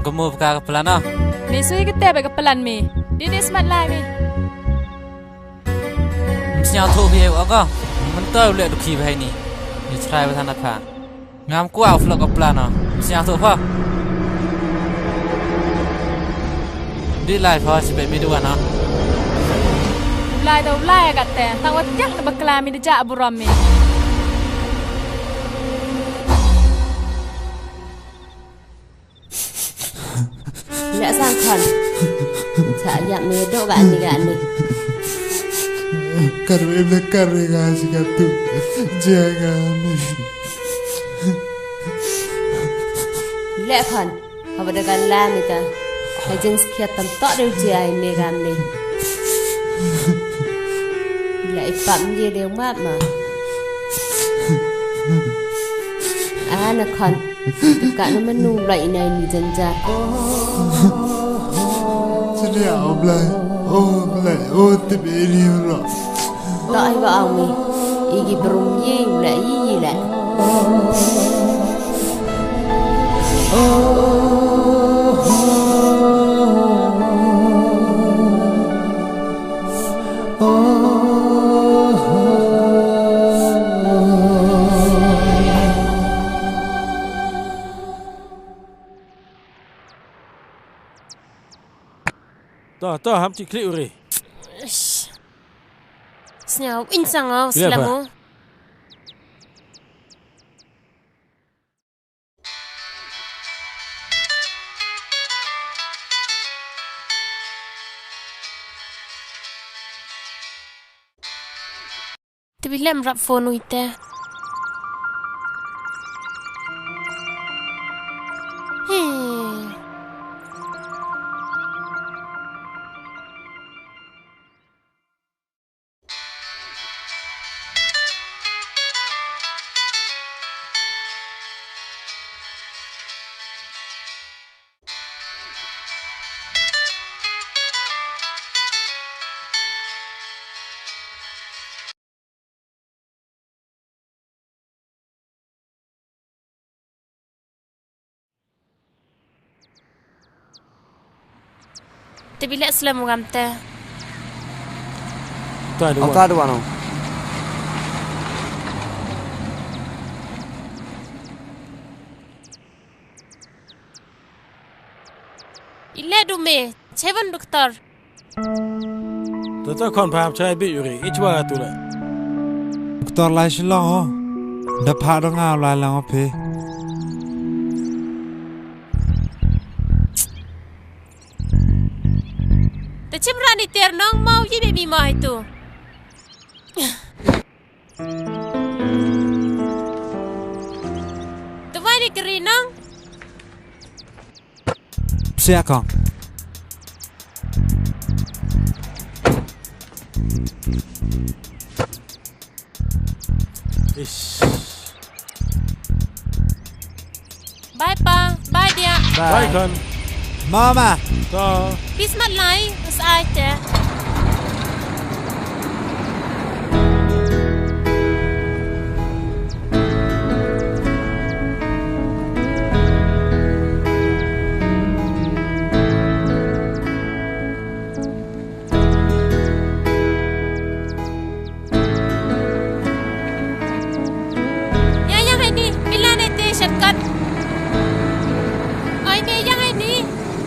Gemu buka kepelan ah. Besok kita bagi kepelan mi. Dia semat lagi. Mestinya tu biar aku. Mentau lihat duki bahai ni. Ni try bertanah apa? Ngam kuah vlog kepelan ah. Mestinya tu apa? Di live apa sih baby dua nah? Ulai kat teh. Tawat jak nak berkelami dijak buram mi. Nggak sangkan. Saya medok gak nih. Karena kasih katu jangan. Lepan, apa dengan lam itu? Kajian sekian tak ada ujian ini kami. Ipam dia dia mat mah. Anak kan, kat nama nulai ini janjak. Jadi belai, tiba ini orang. Tak ada kami, igi berumye ulai igi lah. Toh ham ci klik uri. Senyap insang au selamu. Tapi lem rap phone uite. Tapi lek selamu gamte. Tak ada wano. Ille dume, cevan doktor. Tak kon paham cai bi uri. Ichwa tu lah. Doktor lai shilong. Dapat dong ngau lai lang ope. Berani ternong mau je baby mah itu. Tuan ni kerinang. Siapa? Ish. Bye pa, bye dia. Bye kon. Mama. Toh. Bismat lai, us aja.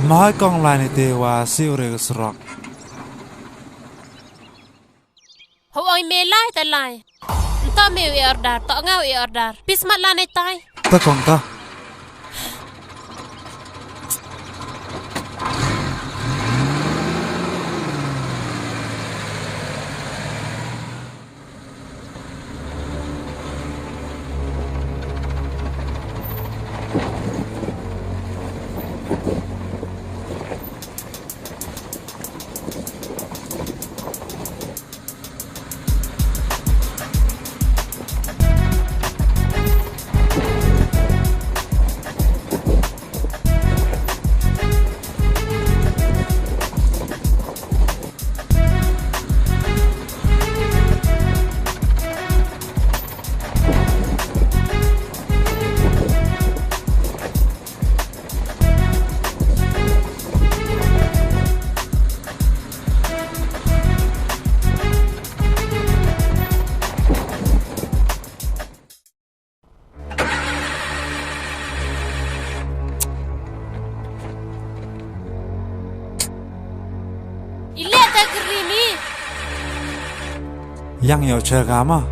Mahal kong lain itu wasi urek serak. Hoi melai talai. Entah me order, tak ngau order. Bismat lain tai. Tak kong tak. yang yo cher kamu.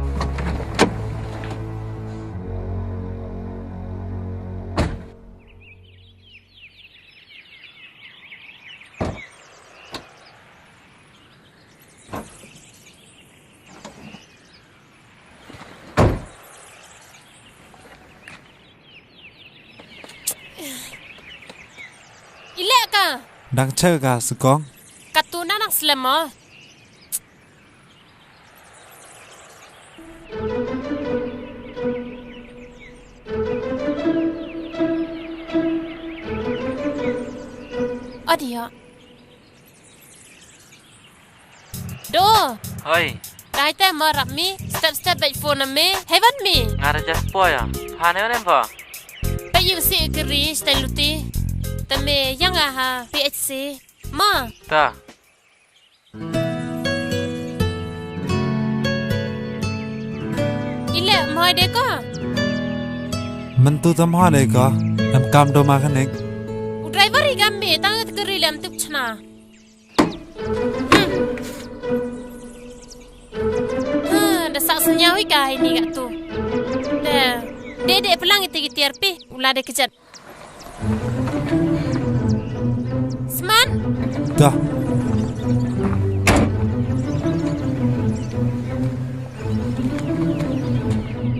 Ilek ka? Đang cher ka sekong. Katuna nak selama. Adia. Do. Hoi, Dai te marap mi. Step back phone me. Heaven me. ngara jas po ya. Phane nen po. Pa you si kiri stay luti. Tame yang aha PHC. Ma. Ta. Ilek mai de ka. Mentu tam hoa đây có. Em cam đồ mà khăn Driver igam me tang kiri lam tuk chna. Dah sak senyawi kah ini kat tu. Dek pelang itu kita pi ulah de kejat. Seman, Dah.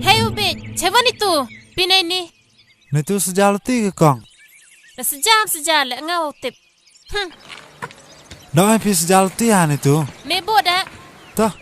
hey ubet, cewan itu. Pinai ni. Này tu sejauh ti ke kong. Dah sejam lek ngau tip. Dong ai pi sejauh ti han itu. Mebo dah. Dah.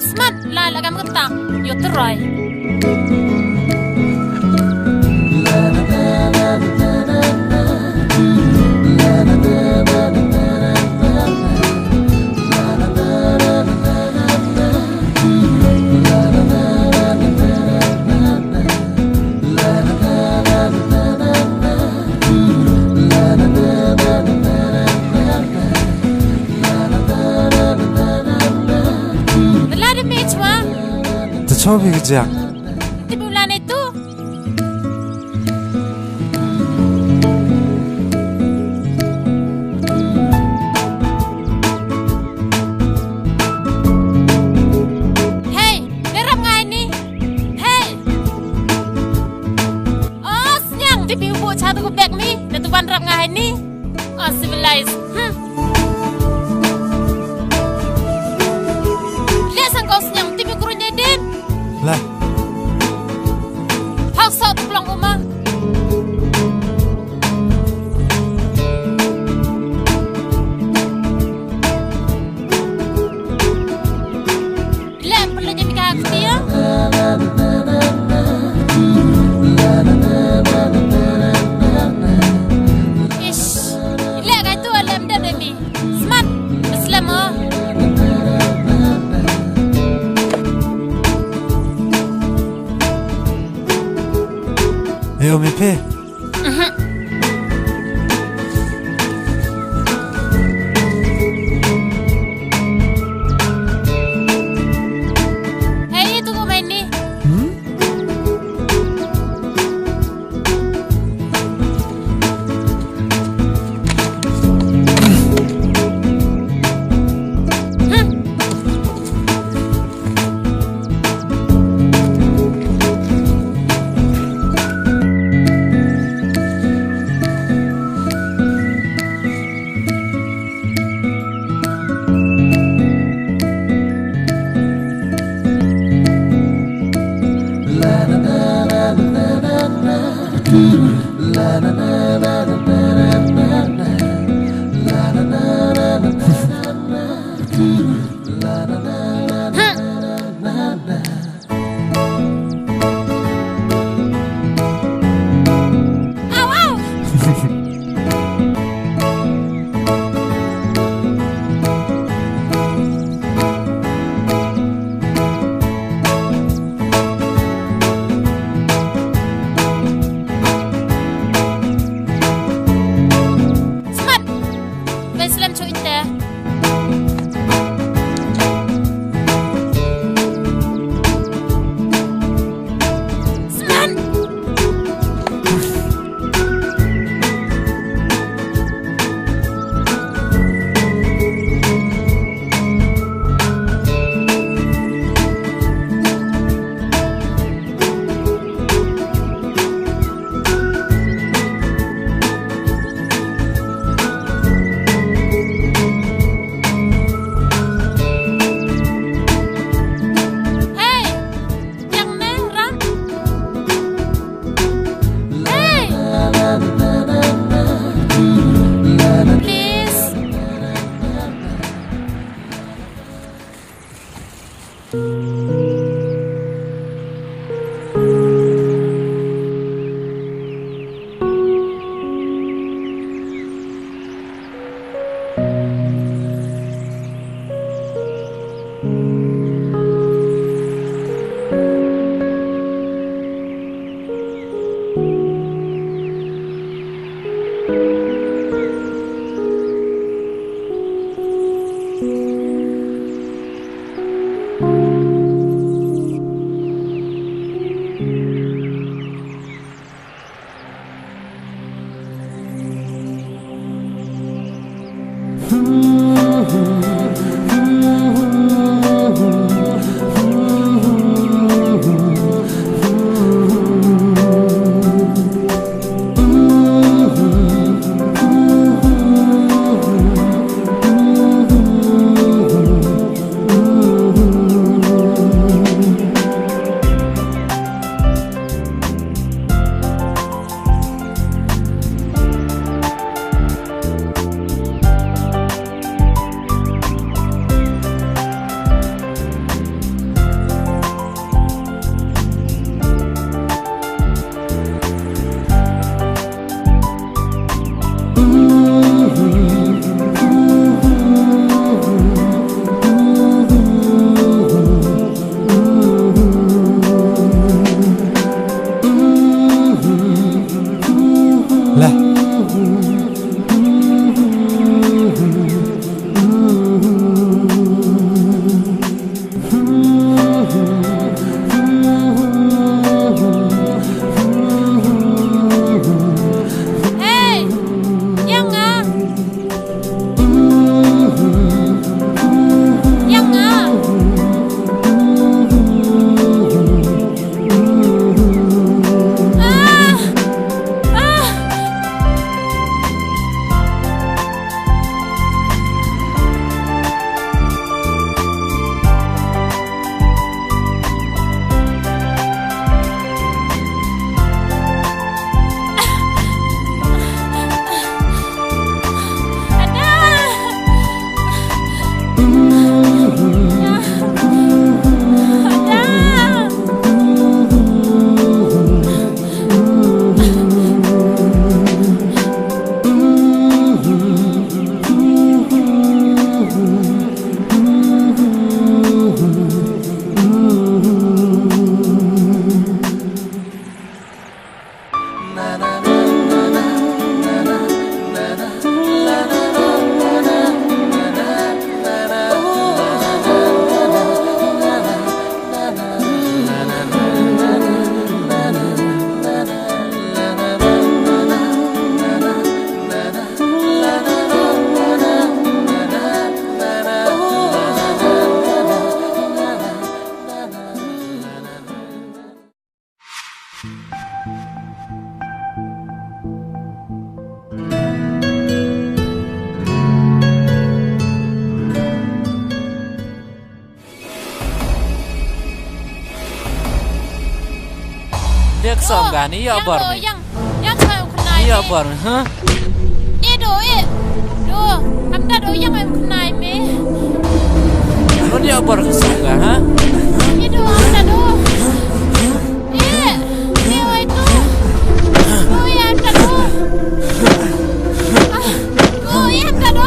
Seman, lah lagam ketang. Yo teroy. Telah ada match wah. Cho pi ke jak. Di bulan itu. Hey, derap ngai ni. Hey. Oh, senyang di biu cha tu beg ni. Dan tu ban rap ngai ni. Oh, civilized. Lihat sang kau senyang di biu kurun jadi. Lah. Hak satu pulang rumah. Lek perlu jadi kakak dia. Ish, lek kau tu alam dah demi. Smart, selama. Ayo mi pe. Hey, tunggu main ni. Dia kesam kan? Iya bar. Yang saya kenai. Iya bar. Hah? Do. Hamda do yang saya kenai me. Lo dia bar kesam kan? Hah? Do hamda do. Dia itu. Oh ya hamda do. Oh ya hamda do.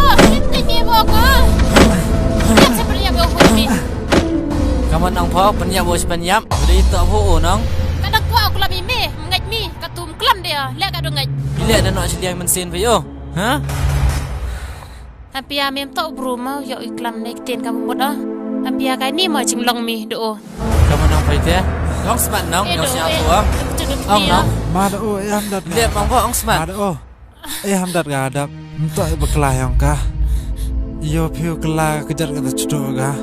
Ini me bawa. Yang sebenarnya bawa me. Kamu nang pau penyap bos penyap. Beli tak pau nang. Kadang kuat aku lebih me, mengaj me, katum kelam dia, lihat kadang ngaj. Lihat dan nak sediang mensin payo. Hah? Tapi ya mem tak berumah, ya iklam naik ten kamu muda. Tapi ya kai ni mau cinglong me do. Kamu nang pai teh? Ong semat nang, yang siap tuam. Ong nang. Mada am dat. Lihat bang pau ong semat. Mada am dat ga adap. Entok beklah yang kah. Iyo piu kelah kejar kata cedok kah.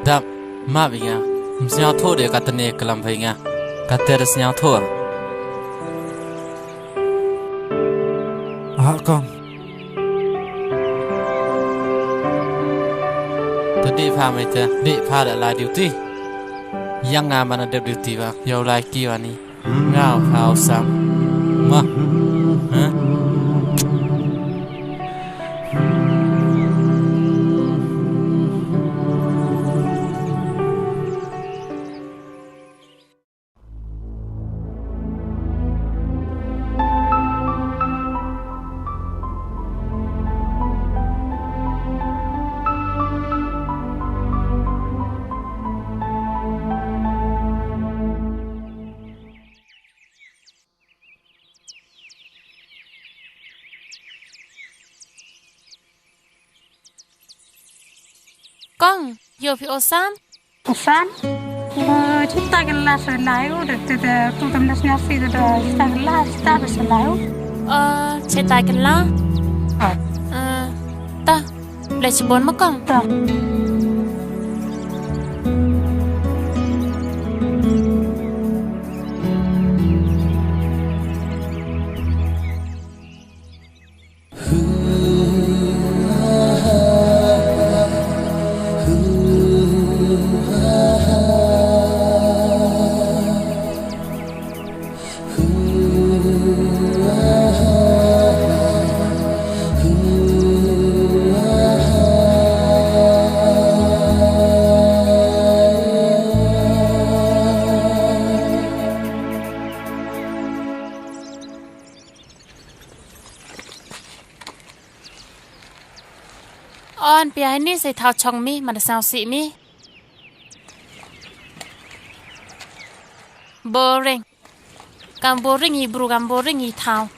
Dap, ma binga. Mesti thô để kata ni kelam binga. Kata resnya thô. kong. Tadi paham aja, dik pada lah duty. Yang ngaman ada duty bak, jauh lagi wani. Ngau kau sam, mah, hah? Con, yo phi osam. Pesan, cita gelas selayu, dekat tu tempat nasi tu cita gelas, cita berselayu. Cerita kenlah. Ta, boleh cebon makong. Tak. On pi ni sai thao chong mi, mana sao si mi. Boring. Kam boring hi bru kam boring hi thao.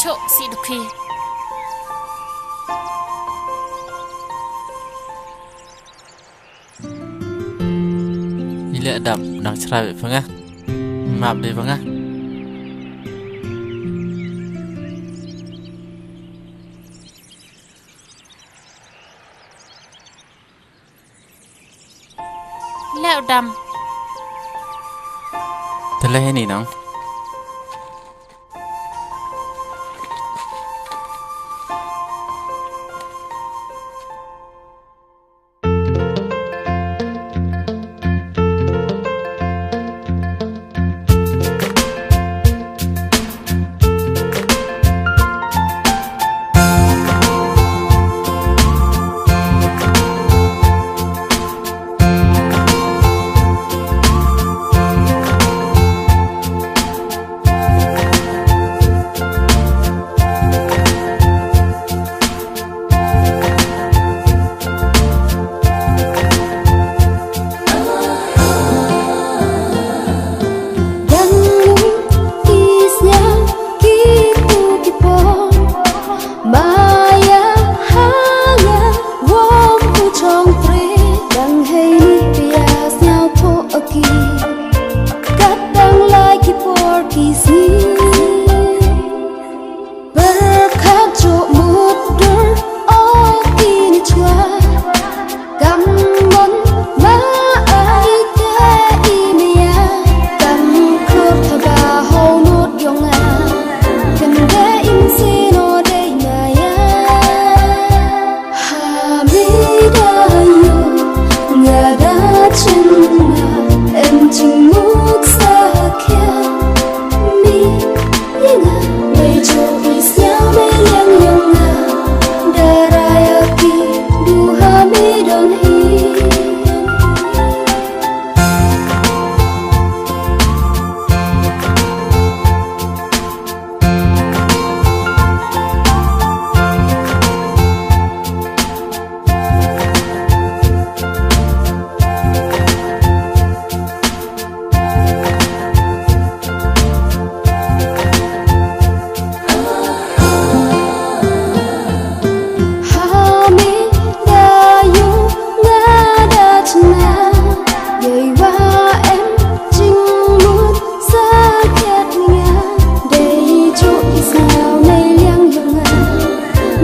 Chok si dukhi. Ile adab nang cerai bang ah. Maaf deh bang ah. Leo dam. Telah ini nang.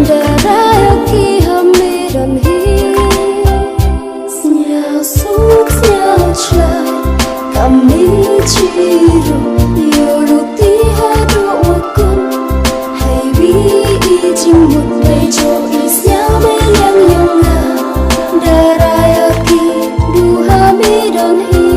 Darah yang ki hamiran hi, sinyal don't hear.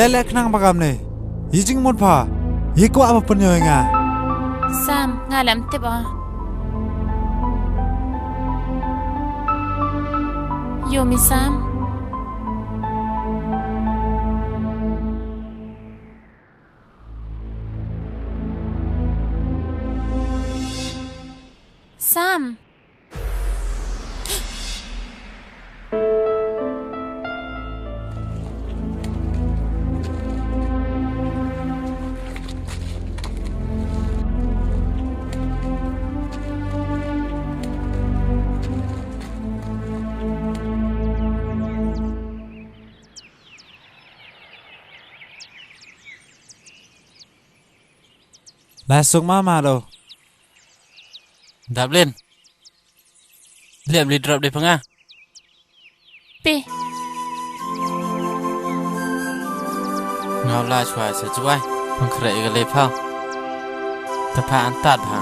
Lelek nang bagam ne. Yijing mon pa. Yiko apa penyo nga. Sam, ngalam tiba. Yomi Sam. Sam. Masuk mama đâu. Đạp lên. Liệm đi drop đi Panga. Pi. Ngao la chua sẽ chuai. Pang khre cái lê phao. Ta pa an tat ha.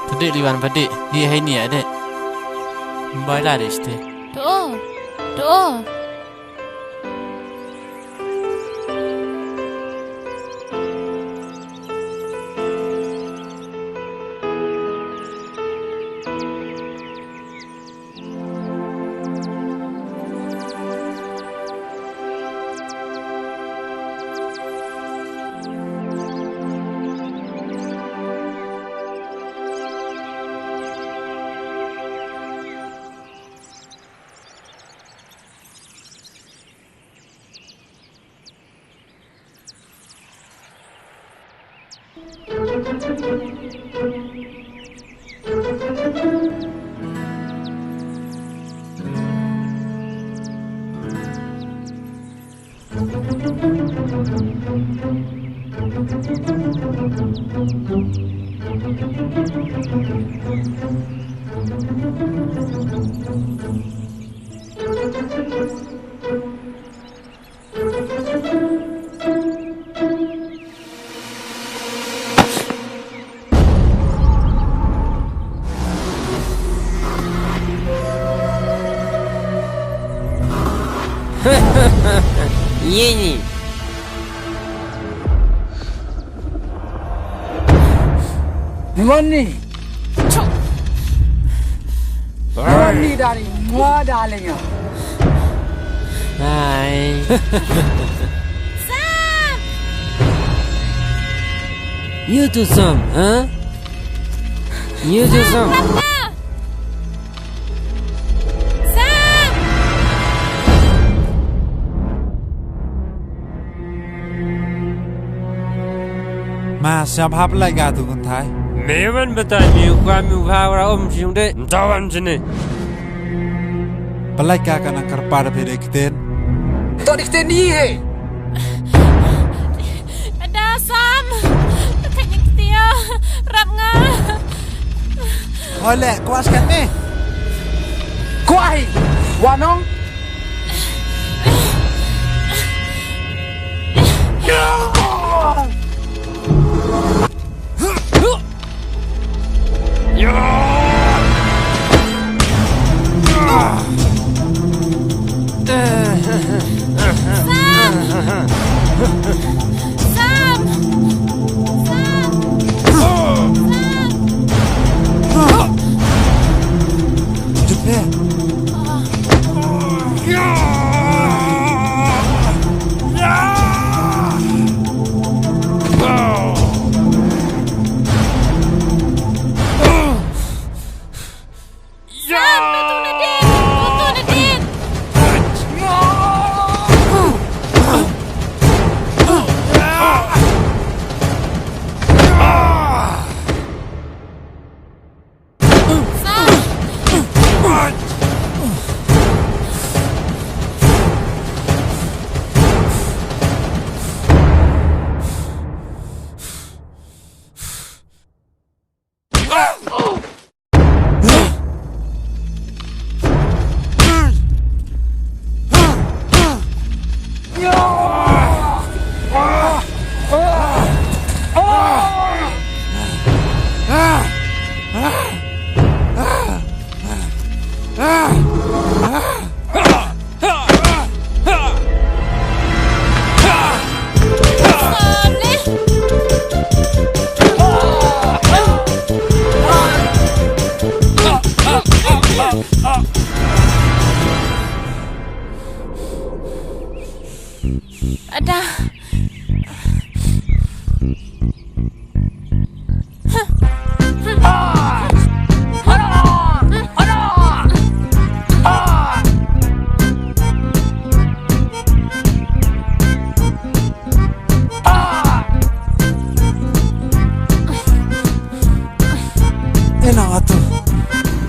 Tadi liwan padi. Dia hai ni ada. Boy la deste. Do. Yeni. Money. Money dari mua darling. Hai. Sam. You do some, huh? You do some. Ma siap hap lại gà tụi con Thái. Mẹ vẫn bắt tay nhiều qua nhiều phao ra ôm xuống đấy. Tao ăn gì nè. Balai ka kanang karpada pede kiten. Tak dikten ni he. Ada Sam. Kayaknya dia rap nga. Oleh, kuaskan ni. Kuai. Wanong.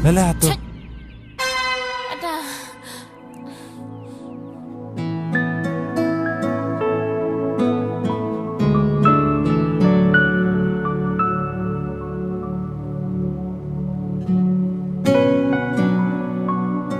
Leleh tu. Ada.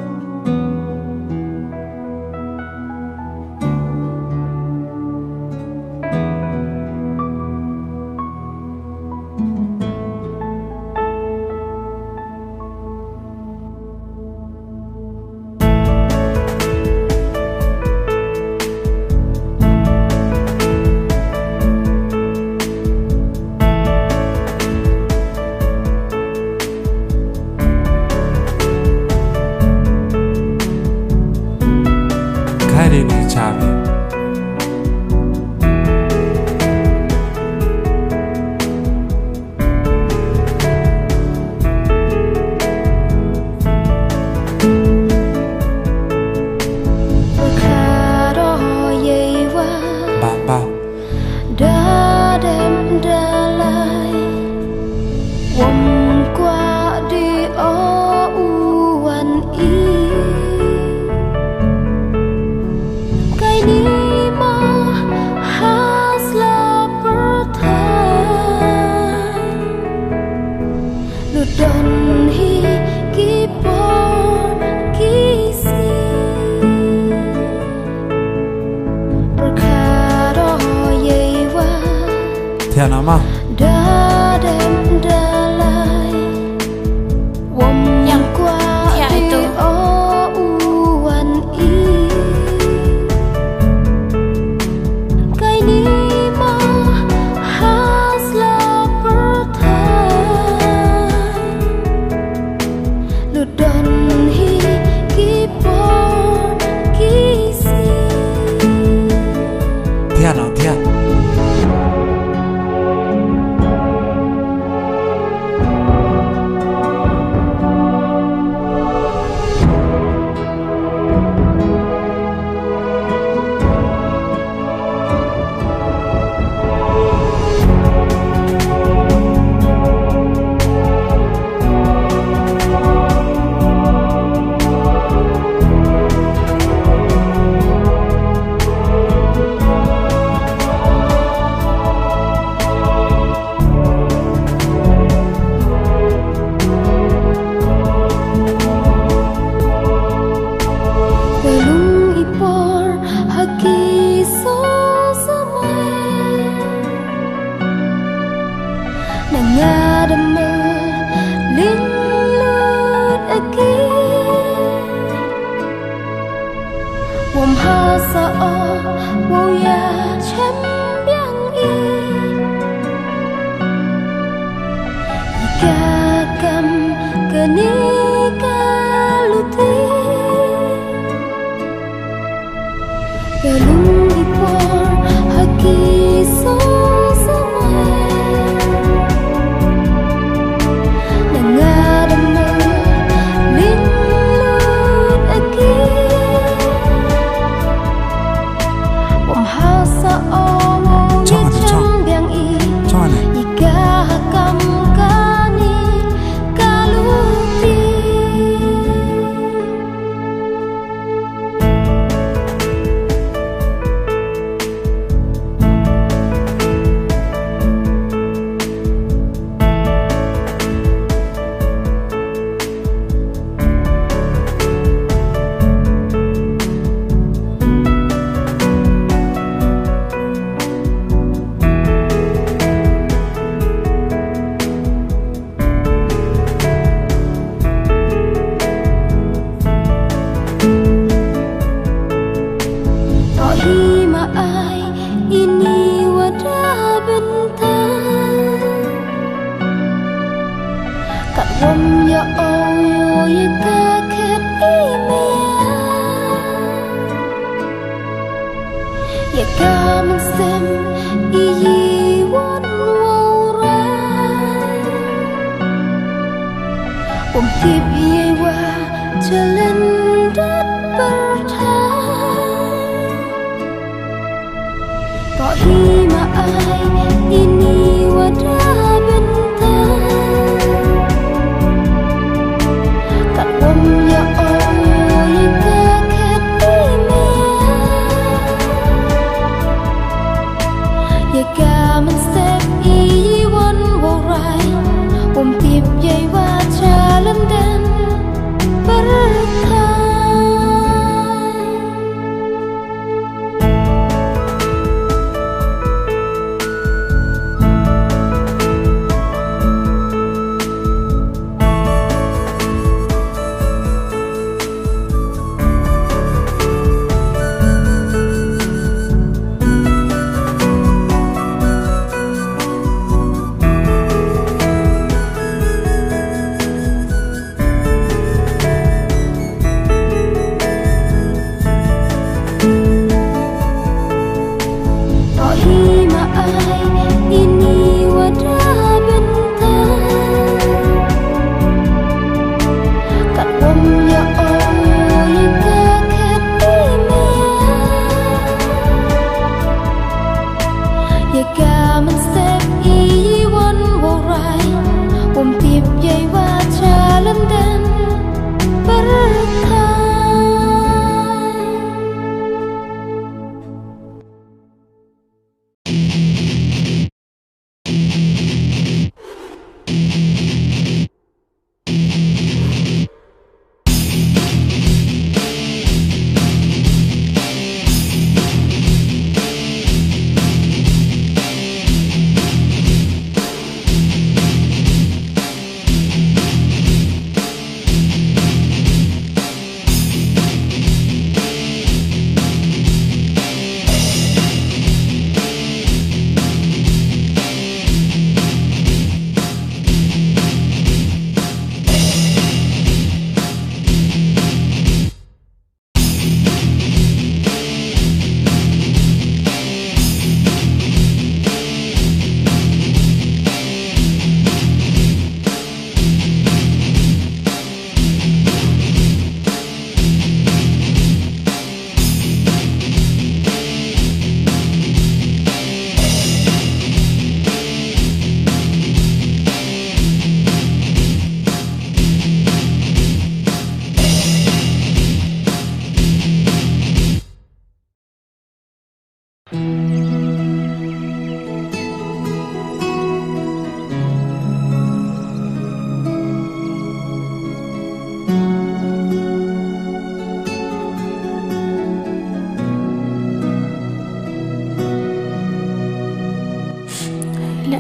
Nama yang ya itu haki so samai nangadam linlut aki wom hasa o wo ya chem biang i ikakam kani kaluti galung dipor haki so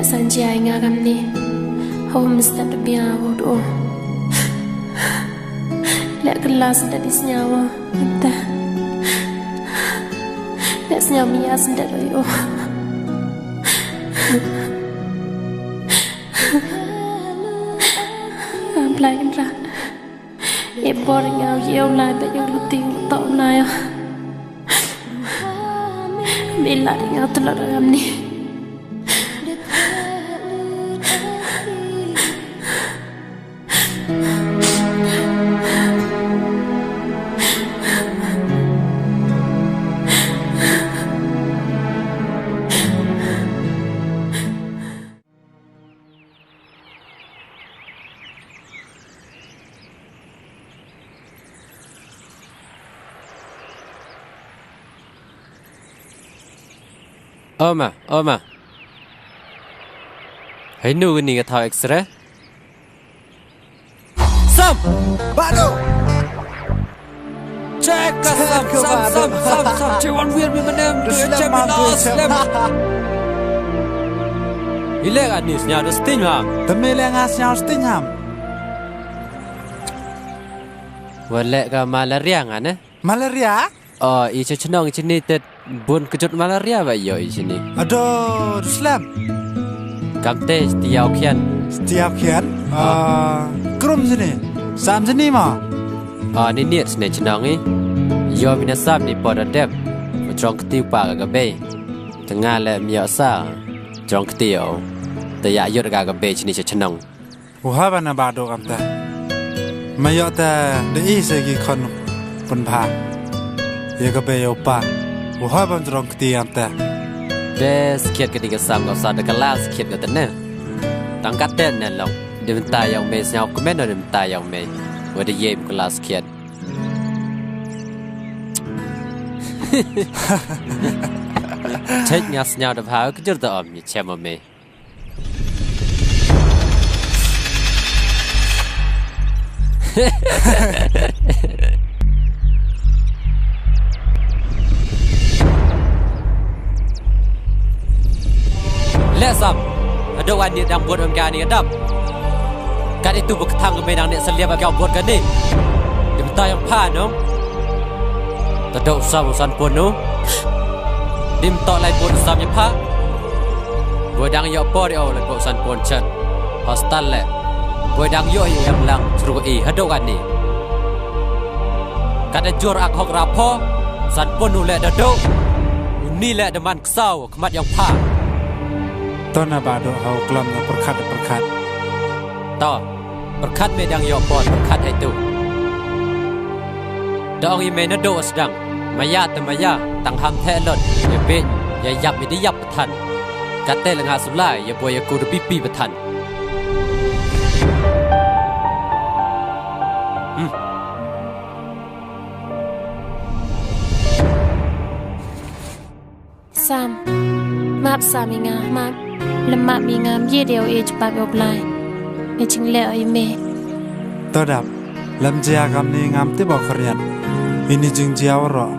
sanjay ngagam ni home stand biya wodo lek kelas dari senyawa entah lek senyawa miya sendiri yo lại em ra em bỏ ra nhau yêu lại bây giờ lúc tiền tao lại à mình lại nhau từ lần em đi Oma. Hãy nuôi cái này thao extra. Sam, Bado. Check Sam. Chỉ want viên mình em tôi check mình ile cái news nhà đó Stingham. Tầm mê lên ngã Stingham. Wala ka malaria nga na? Malaria? Isa chenong chini tet bun kejut malaria ba yo isini. Aduh, Islam. Kamte setiap kian. Krum sini. Sam sini ma. Ni niat sini chenong ni. Yo mina sam ni pada dem. Trong ketiu pa ka be. Tengah le mia sa. Trong ketiu. Te ya yo ka be chini chenong. Wah bana bado kamta. Mayo ta de isegi kon punpa. Ya ka be yo pa. Wah ban trong ketiu kamta. Des kiat ketika sam ka sa de kelas kiat ka tene. Tangkat ten ne long. Dia minta yang me senyap komen dia minta yang me. Wada yem kelas kiat. Cek ngas senyap dah hal kejar tak om ni cema me. Lesam, ada wanita yang buat orang ni adab. Kan itu berketang ke menang nek seliap kau buat kan ni. Dia minta yang pan dong. Tak ada usah urusan pun no. Dia minta lai pun usah yang pa. Buat dang yo apa dia oleh urusan pun chat. Hostel le. Buat dang yo yang lang suruh hadok kan ni. Kan jur ak hok rapo. San pun nulek dadok. Ni le deman kesau kemat yang pa. Tona bado hau kelam na perkat. Tahu, berkat medang yo pon berkat itu. Dong ime nado sedang, maya temaya tang ham telot, ya ben, ya yap ini yap betan. Kata lengah sulai, ya boy aku pipi betan. Sam, maaf Saminga, maaf. Lemak mingam ye deo cepat berlai. Macing le me. Todap, lam jia kam ni ngam ti bok khriat. Ini jing jiaw ro.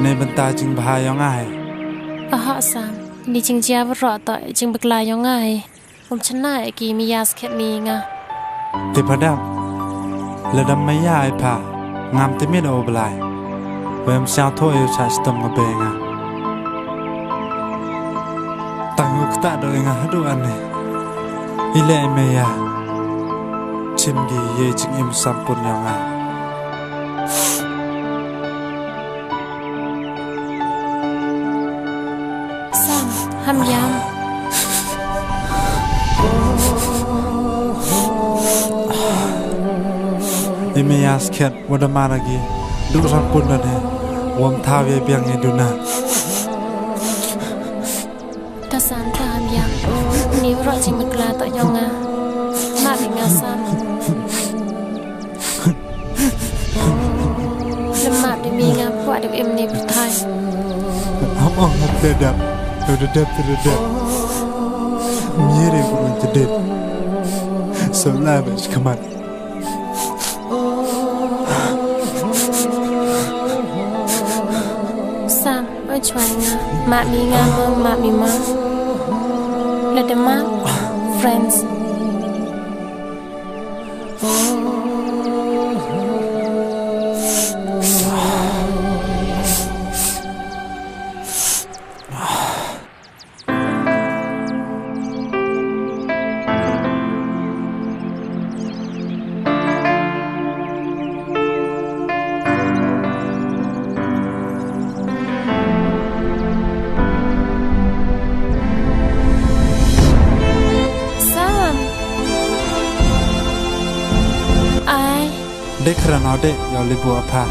Ne benta jing bahayong ai. Sam, ni jing jia ro to jing berlai yong ai. Chana ki mi yas khet mi nga. Ti padam. Ledam maya ai pa. Ngam ti mi do blai. Bem xiao tho eu cha stom nga be nga. Tanguk tak do nga hadu ane. Ile meya chimgi ye jing im sampun yang a Sam ham yam Imeya sket wadama lagi du sampun ane wam thawe biang iduna tasan ta ham yam ni ro jing makla to yong a ma bi nga sam lemak di mi nga puak di em ni berthai among dedap dedap mire ko dedap samla bach kamat Sam oi chwan nga ma mi nga ma mi ma Ledema, friends. Dek kerana dek yang lebih apa?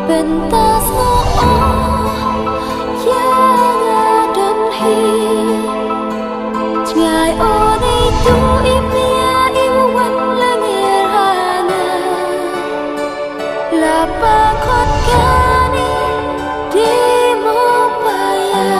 Pentas yang ada Jai ori tu imia iwan langir hana Lapa kot kani di mopaya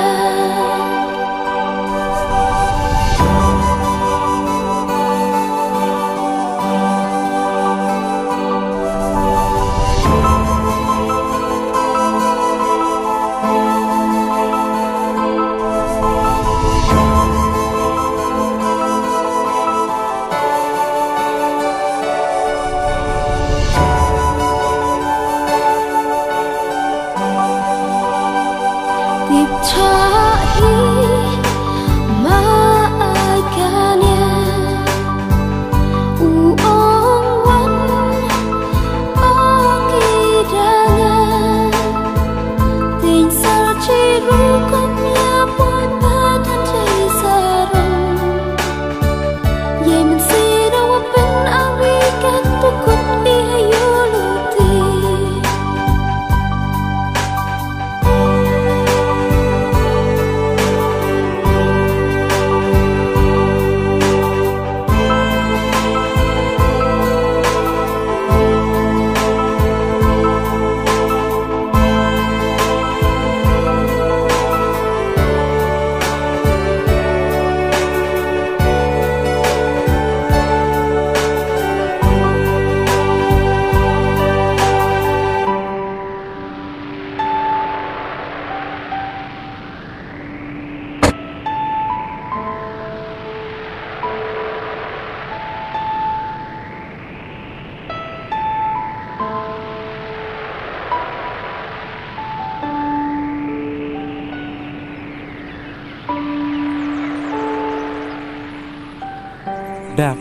Đẹp.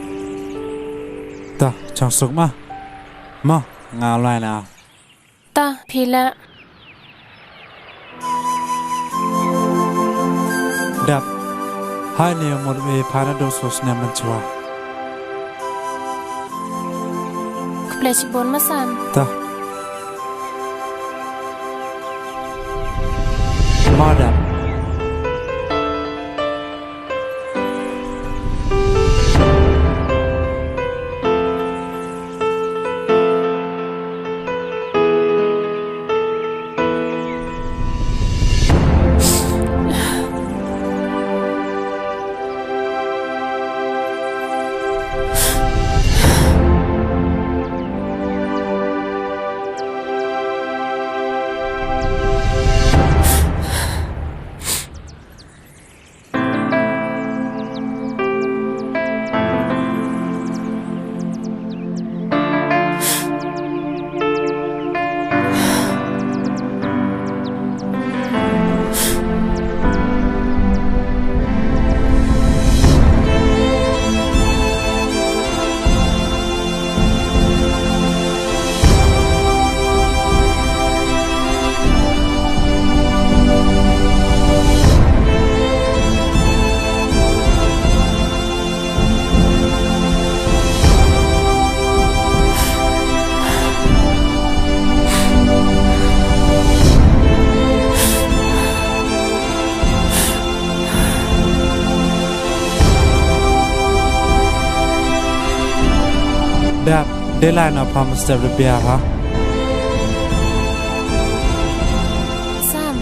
Ta, chẳng sức mà. Mà, ngào loài nào. Ta, pila. Đẹp. Hai niềm một về paradoxos nè mình chua. Kuplechibon masam. Ta. Mà đẹp. dap deadline of promise to repair ha ซ้ำ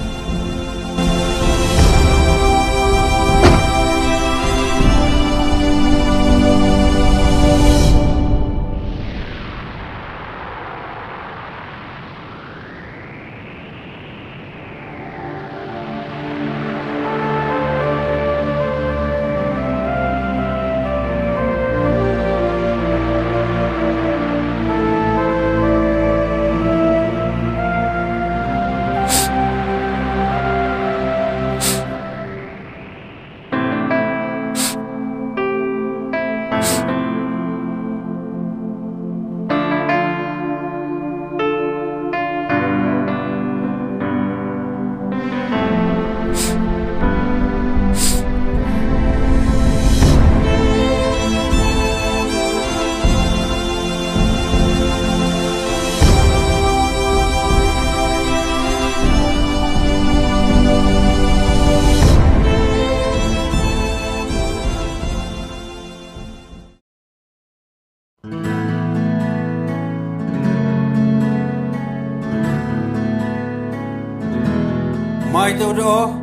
Mai tu doh.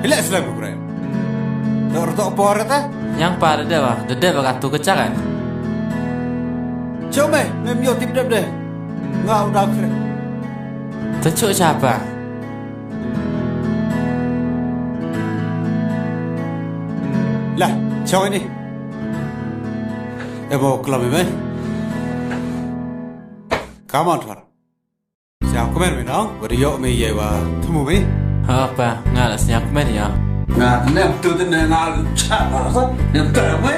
Hilak Islam Ukraine. Tor tok por ta. Yang pada dia wah, dede bagatu kecak kan. Cuma mem yo tip dep deh. Ngau dak. Tercuk siapa? Lah, cakap ni. Ebo kelam ni. Come on, Thor. Siapa komen ni nong? Beriok me ye wa temu me. Apa? Ngalas nyak men ya. Ngat nem tu tu ngal chat apa? Nem tak me.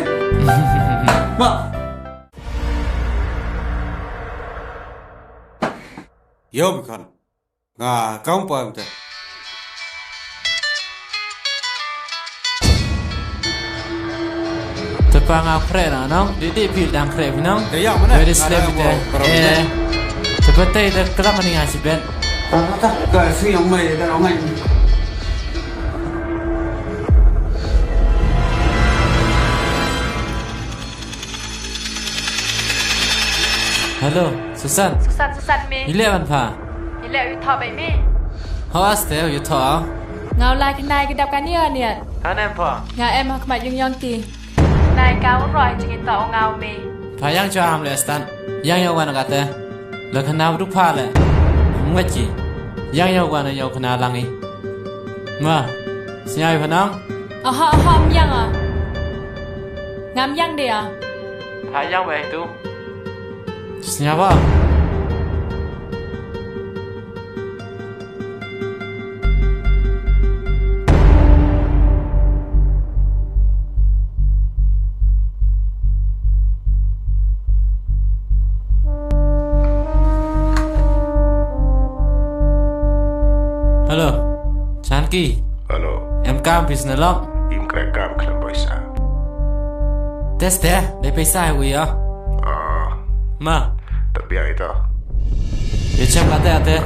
Ma. Yo bukan. Nga kau paham tak? Tepang akre na nong, didi pil dang kre nong. Yang mana? Very slap itu. Seperti itu kelam ni ngasih ben. Tak, kau si yang mai dah orang. Hello, Susan. Susan me. Ile ban pha. Ile yu thọ bai me. Hawas te yu tho. Ngau lai kanai ke dap kan ni. Kanem pha. Nga em hak mai yung ti. Nai kau roi jing to ngau me. Pha yang cho am le stan. Yang yo wan ka te. Le khana du pha le. Ngwachi. Yang yo wan yo khana langi. Nga. Siai pha nang. Aha yang ah. Ngam yang dia. Pha yang bai tu. Siapa? Halo, Chanki. Halo. Em cam business log. Im kaya cam kelam boisa. Test deh, DP sai wi ya. Ma. Tapi itu. Ya cem kata ya teh.